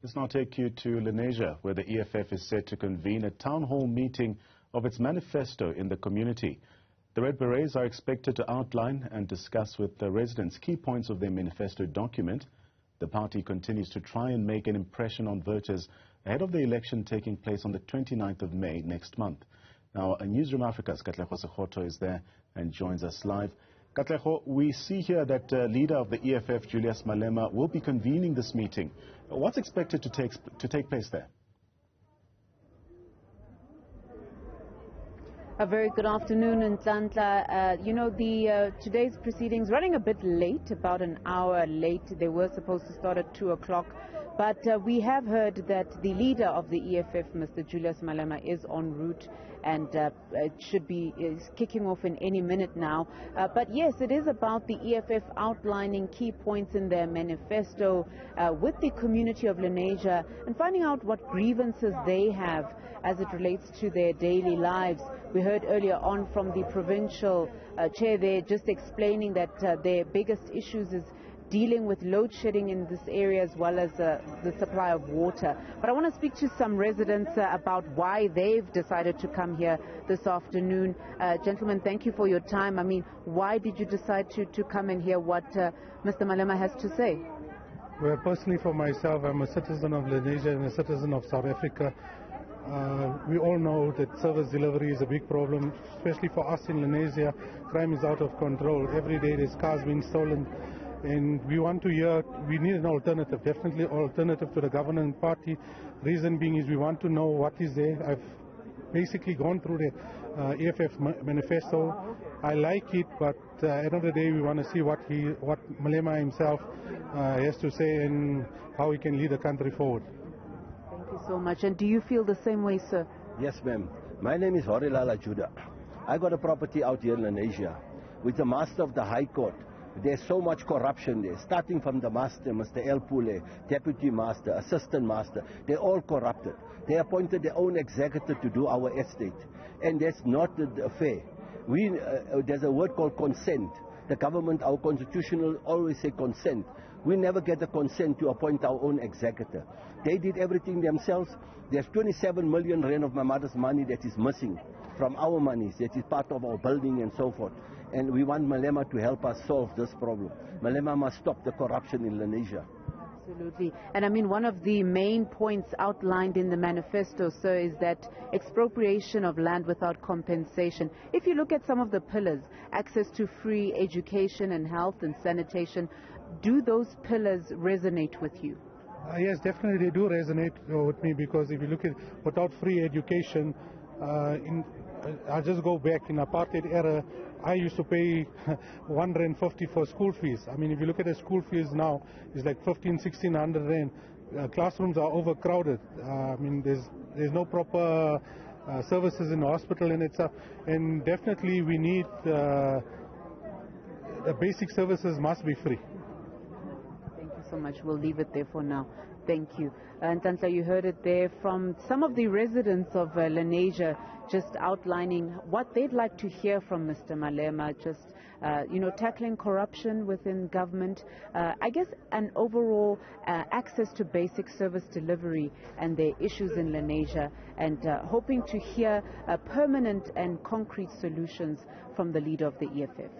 Let's now take you to Lenasia, where the EFF is set to convene a town hall meeting of its manifesto in the community. The Red Berets are expected to outline and discuss with the residents key points of their manifesto document. The party continues to try and make an impression on voters ahead of the election taking place on the 29th of May next month. Now, Newzroom Afrika's Katleho Sekhotho is there and joins us live. Katleho, we see here that leader of the EFF, Julius Malema, will be convening this meeting. What's expected to take place there? A very good afternoon, Nhlanhla. Today's proceedings running a bit late, about an hour late. They were supposed to start at 2 o'clock. But we have heard that the leader of the EFF, Mr. Julius Malema, is en route and is kicking off in any minute now. But yes, it is about the EFF outlining key points in their manifesto with the community of Lenasia and finding out what grievances they have as it relates to their daily lives. We heard earlier on from the provincial chair there just explaining that their biggest issues is dealing with load shedding in this area as well as the supply of water. But I want to speak to some residents about why they've decided to come here this afternoon. Gentlemen, thank you for your time. I mean, why did you decide to come and hear what Mr. Malema has to say? Well, personally for myself, I'm a citizen of Lenasia and a citizen of South Africa. We all know that service delivery is a big problem, especially for us in Lenasia. Crime is out of control. Every day there's cars being stolen. And we want to hear, we need an alternative, definitely alternative to the governing party. Reason being is we want to know what is there. I've basically gone through the EFF manifesto. I like it, but at the end of the day we want to see what Malema himself has to say and how he can lead the country forward. Thank you so much. And do you feel the same way, sir? Yes, ma'am. My name is Horilala Judah. I got a property out here in Lenasia with the master of the High Court. There's so much corruption there, starting from the master, Mr. El Pule, deputy master, assistant master. They're all corrupted. They appointed their own executive to do our estate, and that's not fair. There's a word called consent. The government, our constitutional, always say consent. We never get the consent to appoint our own executive. They did everything themselves. There's 27 million rand of my mother's money that is missing from our monies, that is part of our building and so forth. And we want Malema to help us solve this problem. Malema must stop the corruption in Lenasia. Absolutely. And I mean, one of the main points outlined in the manifesto, sir, is that expropriation of land without compensation. If you look at some of the pillars, access to free education and health and sanitation, do those pillars resonate with you? Yes, definitely they do resonate with me, because if you look at without free education, I'll just go back in apartheid era. I used to pay 150 for school fees. I mean, if you look at the school fees now, it's like 1,500–1,600 rand. Classrooms are overcrowded. I mean, there's no proper services in the hospital and itself. And definitely we need the basic services must be free. Thank you so much. We'll leave it there for now. Thank you. And Nhlanhla, you heard it there from some of the residents of Lenasia, just outlining what they'd like to hear from Mr. Malema, just, tackling corruption within government, I guess an overall access to basic service delivery and their issues in Lenasia, and hoping to hear permanent and concrete solutions from the leader of the EFF.